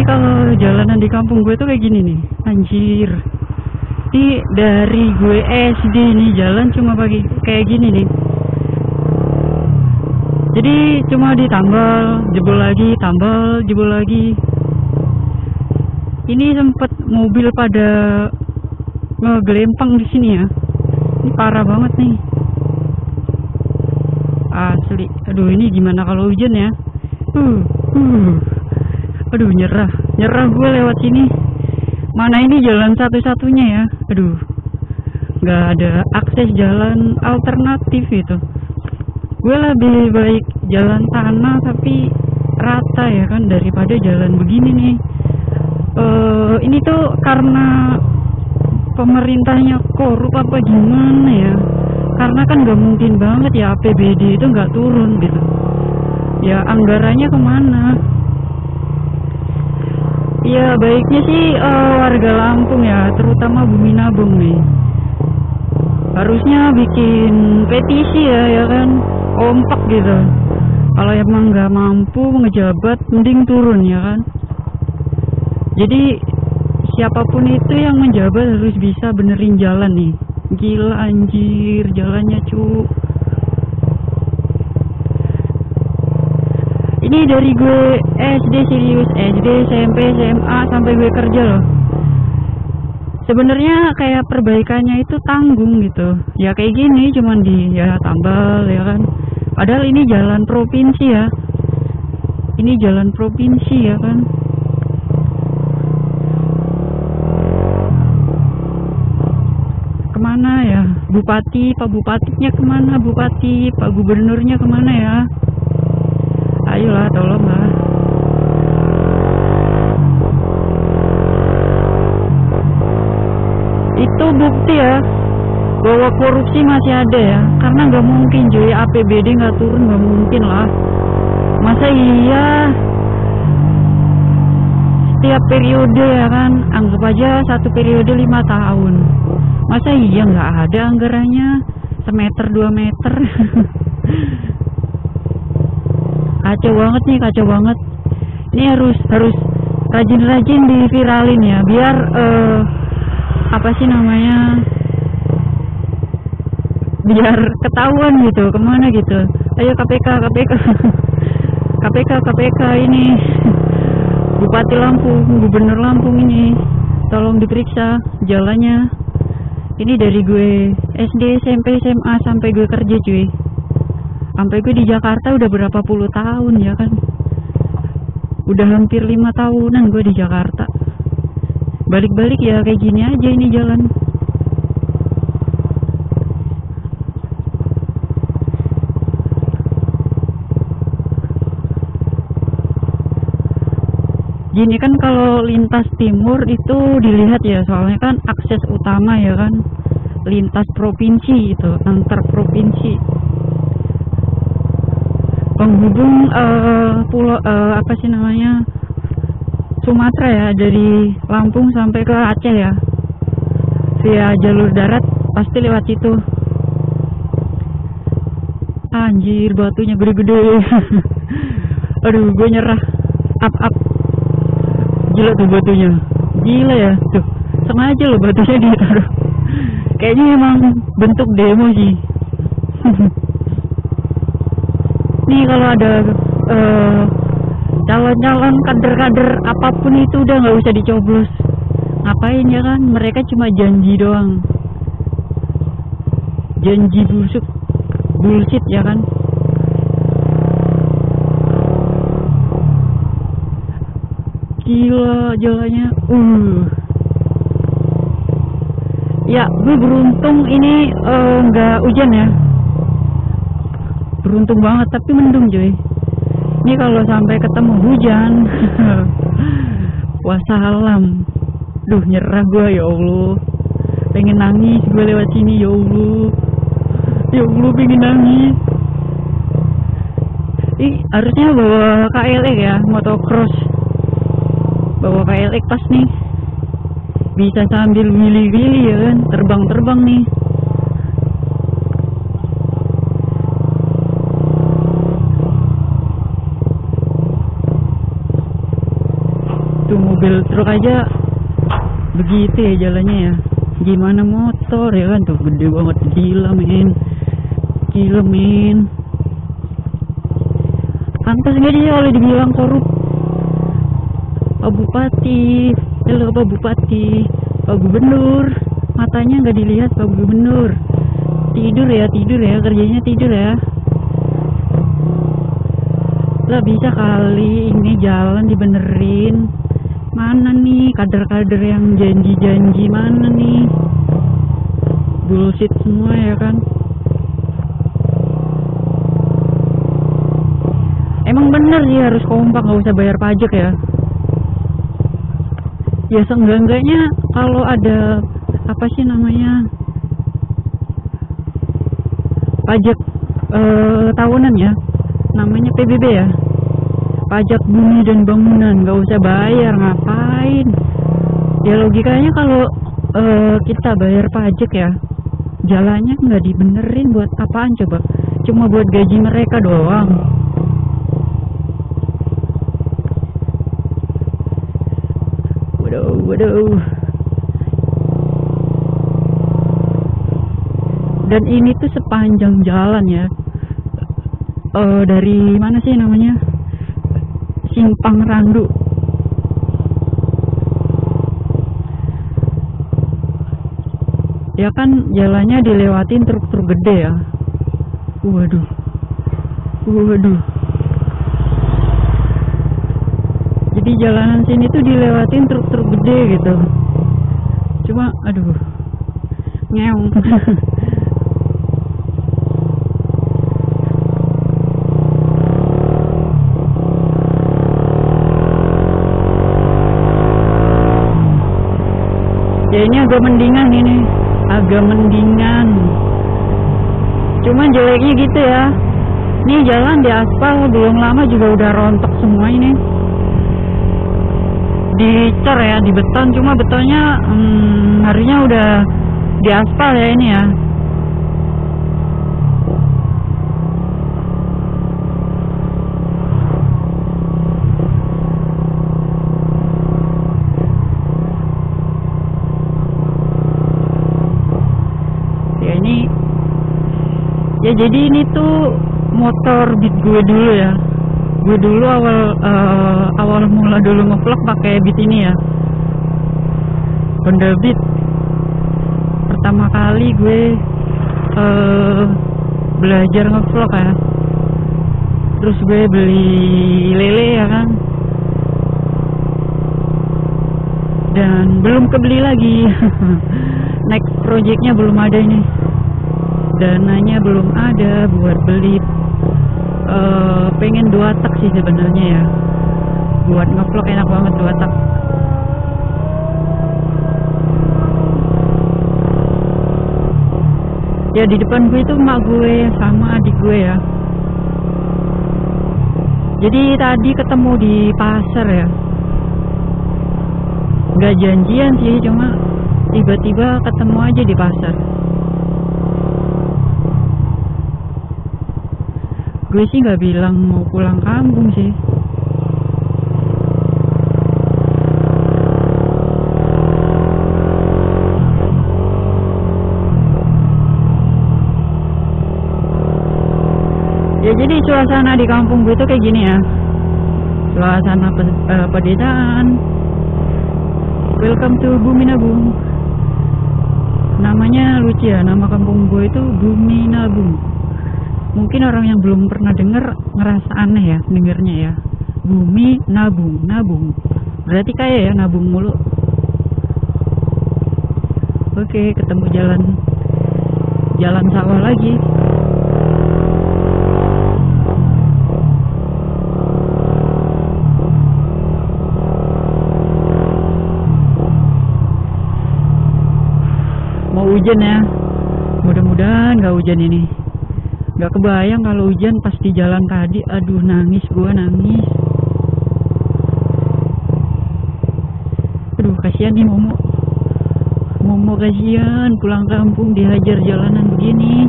kalau jalanan di kampung gue tuh kayak gini nih, anjir. Ini dari gue SD nih jalan cuma pagi kayak gini nih. Jadi cuma ditambal, jebol lagi, tambal, jebol lagi. Ini sempet mobil pada ngegelempang di sini ya. Ini parah banget nih. Asli. Aduh, ini gimana kalau hujan ya? Aduh, nyerah gue lewat sini. Mana ini jalan satu-satunya ya? Aduh, nggak ada akses jalan alternatif itu. Gue lebih baik jalan tanah tapi rata ya kan daripada jalan begini nih. Ini tuh karena pemerintahnya korup apa gimana ya? Karena kan nggak mungkin banget ya APBD itu nggak turun gitu. Ya anggarannya kemana? Ya baiknya sih warga Lampung ya, terutama Bumi Nabung nih. Harusnya bikin petisi ya kan, kompak gitu. Kalau emang nggak mampu ngejabat, mending turun ya kan. Jadi siapapun itu yang menjabat harus bisa benerin jalan nih. Gila anjir jalannya cu. Ini dari gue SD serius, SD, SMP, SMA sampai gue kerja loh. Sebenarnya kayak perbaikannya itu tanggung gitu. Ya kayak gini cuman ya tambal ya kan. Padahal ini jalan provinsi ya. Ini jalan provinsi ya kan. Kemana ya? Bupati, Pak Bupatinya kemana? Bupati, Pak Gubernurnya kemana ya? Ayolah, tolonglah. Itu bukti ya bahwa korupsi masih ada ya. Karena nggak mungkin cuy, APBD nggak turun, nggak mungkin lah. Masa iya setiap periode ya kan, anggap aja satu periode 5 tahun. Masa iya nggak ada anggarannya semeter 2 meter. Kacau banget nih, kacau banget. Ini harus rajin-rajin diviralin ya, biar apa sih namanya, biar ketahuan gitu kemana gitu. Ayo KPK KPK ini Bupati Lampung, Gubernur Lampung ini tolong diperiksa jalannya. Ini dari gue SD, SMP, SMA sampai gue kerja cuy. Sampai gue di Jakarta udah berapa puluh tahun ya kan. Udah hampir 5 tahunan gue di Jakarta. Balik-balik ya kayak gini aja ini jalan. Gini kan kalau lintas timur itu dilihat ya, soalnya kan akses utama ya kan, lintas provinsi itu, antar provinsi, penghubung pulau apa sih namanya, Sumatera ya, dari Lampung sampai ke Aceh ya, via jalur darat pasti lewat situ. Anjir batunya gede-gede. Aduh gue nyerah. Up. Gila tuh batunya, gila ya tuh, sengaja loh batunya ditaruh. Kayaknya emang bentuk demo sih. Nih kalau ada calon-calon kader-kader apapun itu udah nggak usah dicoblos. Ngapain ya kan, mereka cuma janji doang, janji busuk, bullshit ya kan. Gila jalannya. Ya gue beruntung ini nggak hujan ya, beruntung banget, tapi mendung cuy. Ini kalau sampai ketemu hujan wassalam. Duh nyerah gue ya Allah, pengen nangis gue lewat sini ya Allah. Ya Allah pengen nangis. Harusnya bawa KLX ya, motocross. Bawa KLX pas nih, bisa sambil wili-wili ya kan, terbang-terbang nih. Tuh mobil truk aja begitu ya jalannya ya, gimana motor ya kan, tuh gede banget, gila men. Pantas nggak dia oleh dibilang korup? Pak Bupati, halo Pak Bupati, Pak Gubernur, matanya nggak dilihat Pak Gubernur. Tidur ya, kerjanya tidur ya. Lah bisa kali ini jalan dibenerin. Mana nih kader-kader yang janji-janji, mana nih? Bullshit semua ya kan. Emang bener sih harus kompak, nggak usah bayar pajak ya. Ya seenggak-enggaknya kalau ada apa sih namanya, pajak tahunan ya, namanya PBB ya, pajak bumi dan bangunan, nggak usah bayar, ngapain? Ya logikanya kalau kita bayar pajak ya, jalannya nggak dibenerin, buat apaan coba? Cuma buat gaji mereka doang. Waduh. Dan ini tuh sepanjang jalan ya, dari mana sih namanya, Simpang Randu. Ya kan jalannya dilewatin truk-truk gede ya. Waduh. Jadi jalanan sini tuh dilewatin truk-truk gede gitu. Cuma aduh, ngeong. Ya ini agak mendingan ini, cuman jeleknya gitu ya, ini jalan di aspal belum lama juga udah rontok semua ini, dicor ya, di beton, cuma betonnya harusnya udah di aspal ya ini ya. Ya jadi ini tuh motor Beat gue dulu ya. Gue dulu awal mula dulu ngevlog pakai Beat ini ya, Honda Beat. Pertama kali gue belajar ngevlog ya. Terus gue beli lele ya kan, dan belum kebeli lagi. Next projectnya belum ada ini, dananya belum ada buat beli. Pengen 2 tak sih sebenarnya ya, buat ngevlog enak banget 2 tak. Ya di depan gue itu emak gue sama adik gue ya. Jadi tadi ketemu di pasar ya, nggak janjian sih, cuma tiba-tiba ketemu aja di pasar. Gue sih nggak bilang mau pulang kampung sih. Ya jadi suasana di kampung gue tuh kayak gini ya, suasana pedesaan. Welcome to Bumi Nabung. Namanya lucu ya, nama kampung gue itu Bumi Nabung. Mungkin orang yang belum pernah denger ngerasa aneh ya dengernya ya. Bumi nabung. Berarti kayak ya nabung mulu. Oke, ketemu jalan sawah lagi. Mau hujan ya. Mudah-mudahan gak hujan ini. Gak kebayang kalau hujan pas di jalan tadi. Aduh, nangis. Aduh, kasihan nih Momo kasihan pulang kampung dihajar jalanan begini.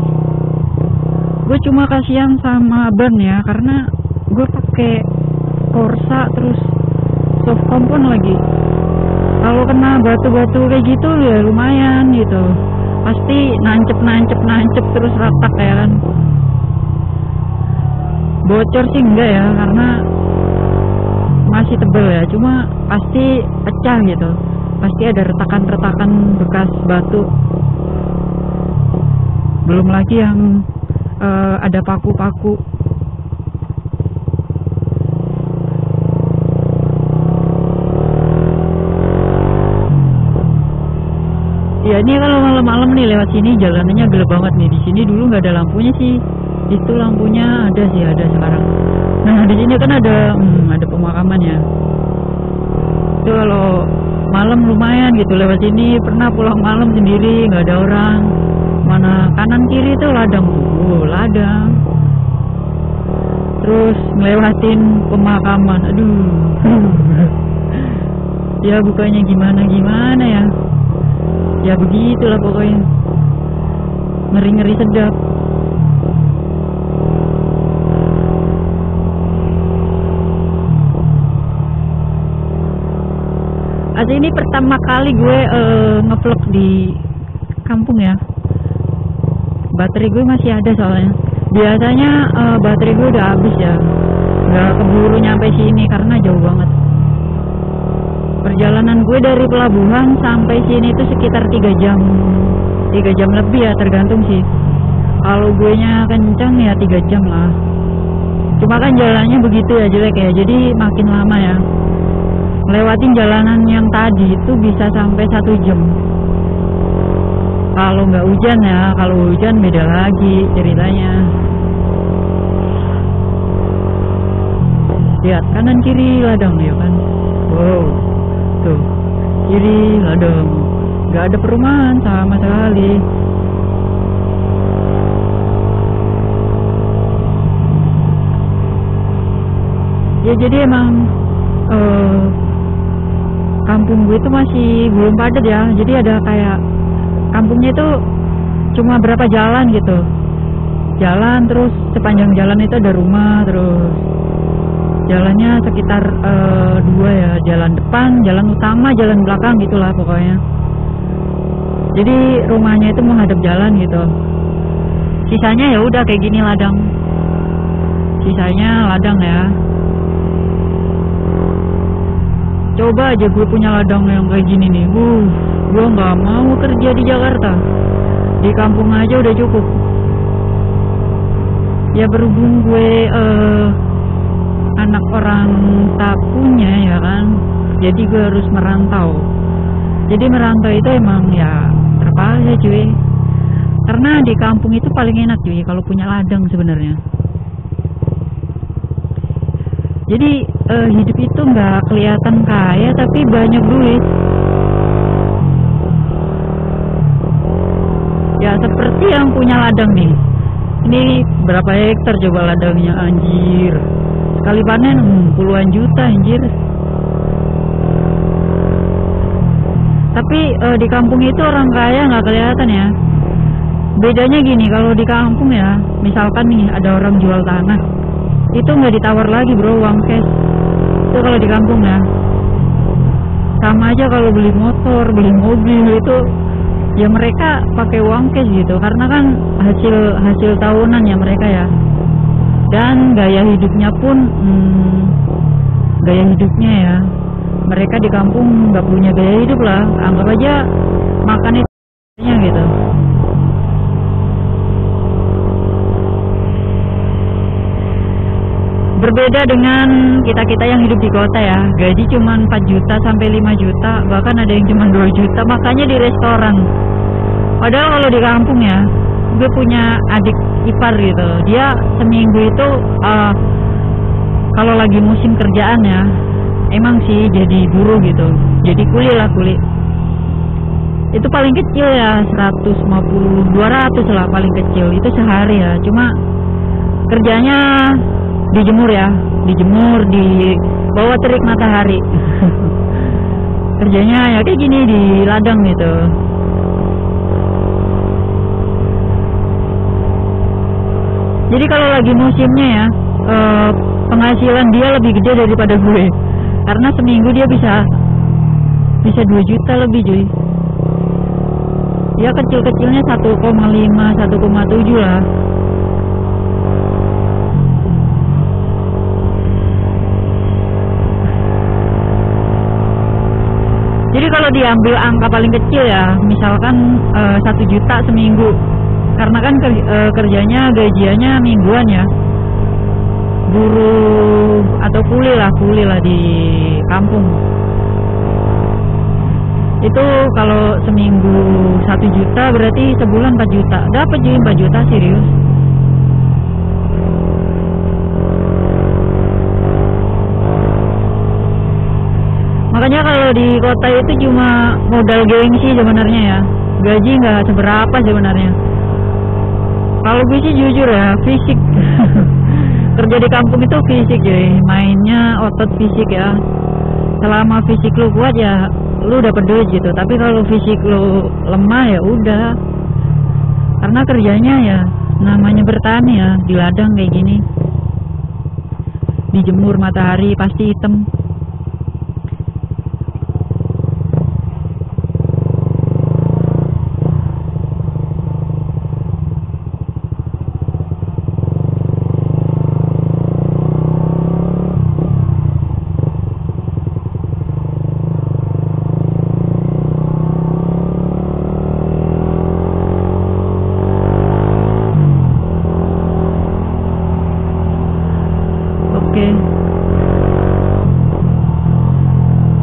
Gue cuma kasihan sama ban ya, karena gue pakai Corsa terus soft compound lagi. Kalau kena batu-batu kayak gitu ya lumayan gitu, pasti nancep terus retak ya kan. Bocor sih enggak ya, karena masih tebel ya, cuma pasti pecah gitu, pasti ada retakan-retakan bekas batu. Belum lagi yang ada paku-paku. Ya ini kalau malam-malam nih lewat sini jalanannya gelap banget nih. Di sini dulu nggak ada lampunya sih. Itu lampunya ada sih, ada sekarang. Nah di sini kan ada pemakamannya. Itu kalau malam lumayan gitu lewat sini. Pernah pulang malam sendiri nggak ada orang. Mana kanan kiri itu ladang, ladang. Terus ngelewatin pemakaman, aduh. Ya bukannya gimana ya. Ya begitulah pokoknya, ngeri-ngeri sedap. Asli ini pertama kali gue ngevlog di kampung ya. Baterai gue masih ada soalnya. Biasanya baterai gue udah habis ya, nggak keburu nyampe sini karena jauh banget. Perjalanan gue dari pelabuhan sampai sini itu sekitar 3 jam lebih ya, tergantung sih. Kalau gue nya kencang ya 3 jam lah. Cuma kan jalannya begitu ya, jelek ya, jadi makin lama ya. Lewatin jalanan yang tadi itu bisa sampai 1 jam. Kalau nggak hujan ya, kalau hujan beda lagi ceritanya. Lihat kanan kiri ladang ya kan. Wow. Tuh, kiri ladang, nggak ada perumahan sama sekali. Ya jadi emang kampung gue itu masih belum padat ya. Jadi ada kayak kampungnya itu cuma berapa jalan gitu, jalan terus sepanjang jalan itu ada rumah, terus jalannya sekitar 2 ya, jalan depan, jalan utama, jalan belakang gitulah pokoknya. Jadi rumahnya itu menghadap jalan gitu. Sisanya ya udah kayak gini ladang. Sisanya ladang ya. Coba aja gue punya ladang yang kayak gini nih. Gue nggak mau kerja di Jakarta. Di kampung aja udah cukup. Ya berhubung gue anak orang tak punya ya kan, jadi gue harus merantau. Jadi merantau itu emang ya terpaksa cuy, karena di kampung itu paling enak cuy kalau punya ladang sebenarnya. Jadi hidup itu nggak kelihatan kaya tapi banyak duit. Ya seperti yang punya ladang nih, ini berapa hektar coba ladangnya, anjir. Kali panen puluhan juta anjir. Tapi di kampung itu orang kaya nggak kelihatan ya. Bedanya gini, kalau di kampung ya, misalkan nih ada orang jual tanah, itu nggak ditawar lagi bro, uang cash. Itu kalau di kampung ya. Sama aja kalau beli motor, beli mobil itu, ya mereka pakai uang cash gitu, karena kan hasil tahunan ya mereka ya. Dan gaya hidupnya pun gaya hidupnya ya, mereka di kampung nggak punya gaya hidup lah, anggap aja makan itu gitu. Berbeda dengan kita yang hidup di kota ya, gaji cuma 4 juta sampai 5 juta, bahkan ada yang cuma 2 juta, makanya di restoran. Padahal kalau di kampung ya, gue punya adik ipar gitu, dia seminggu itu kalau lagi musim kerjaan ya, emang sih jadi buruh gitu, jadi kuli lah, kuli. Itu paling kecil ya 150, 200 lah paling kecil, itu sehari ya. Cuma kerjanya dijemur ya, dijemur di bawah terik matahari. Kerjanya ya kayak gini di ladang gitu. Jadi kalau lagi musimnya ya, penghasilan dia lebih gede daripada gue, karena seminggu dia bisa bisa 2 juta lebih cuy. Ya kecil-kecilnya 1,5 1,7 lah. Jadi kalau diambil angka paling kecil ya, misalkan 1 juta seminggu, karena kan kerjanya gajiannya mingguan ya, buruh atau kuli lah di kampung. Itu kalau seminggu 1 juta berarti sebulan 4 juta, dapat jadi 4 juta serius. Makanya kalau di kota itu cuma modal gengsi sebenarnya ya, gaji nggak seberapa sebenarnya. Kalau gue sih jujur ya, fisik kerja di kampung itu fisik ya, mainnya otot fisik ya. Selama fisik lu kuat ya lu dapat duit gitu, tapi kalau fisik lu lemah ya udah, karena kerjanya ya namanya bertani ya, di ladang kayak gini, dijemur matahari pasti hitam. Oke,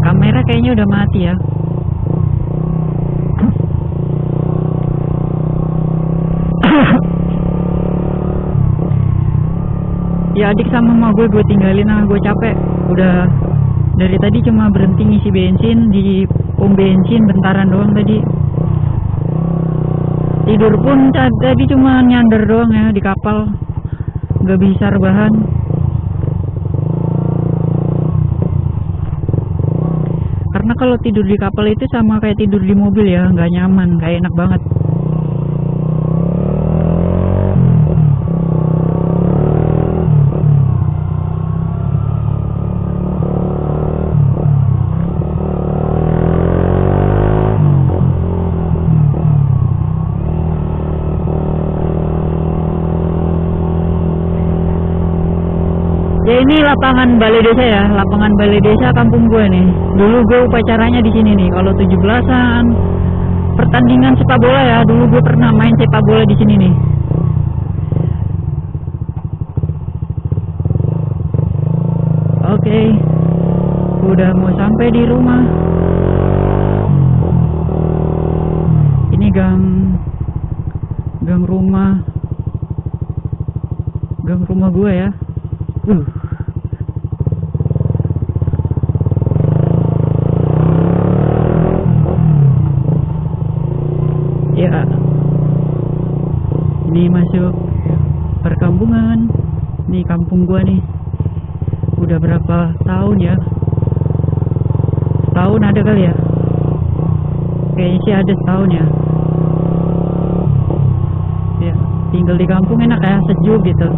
kamera kayaknya udah mati ya. Ya adik sama mama gue tinggalin lah, gue capek. Udah dari tadi cuma berhenti ngisi bensin di pom bensin bentaran doang tadi. Tidur pun tadi cuma nyandar doang ya di kapal, nggak bisa rebahan. Karena kalau tidur di kapal itu sama kayak tidur di mobil ya, nggak nyaman, nggak enak banget. Ya ini lapangan balai desa ya, lapangan balai desa kampung gue nih. Dulu gue upacaranya di sini nih. Kalau 17-an pertandingan sepak bola ya, dulu gue pernah main sepak bola di sini nih. Oke, udah mau sampai di rumah. Ini gang rumah gue ya. Ya, ini masuk perkampungan. Nih kampung gua nih. Udah berapa tahun ya? Setahun ada kali ya? Kayaknya sih ada setahun ya. Ya, tinggal di kampung enak ya, sejuk gitu.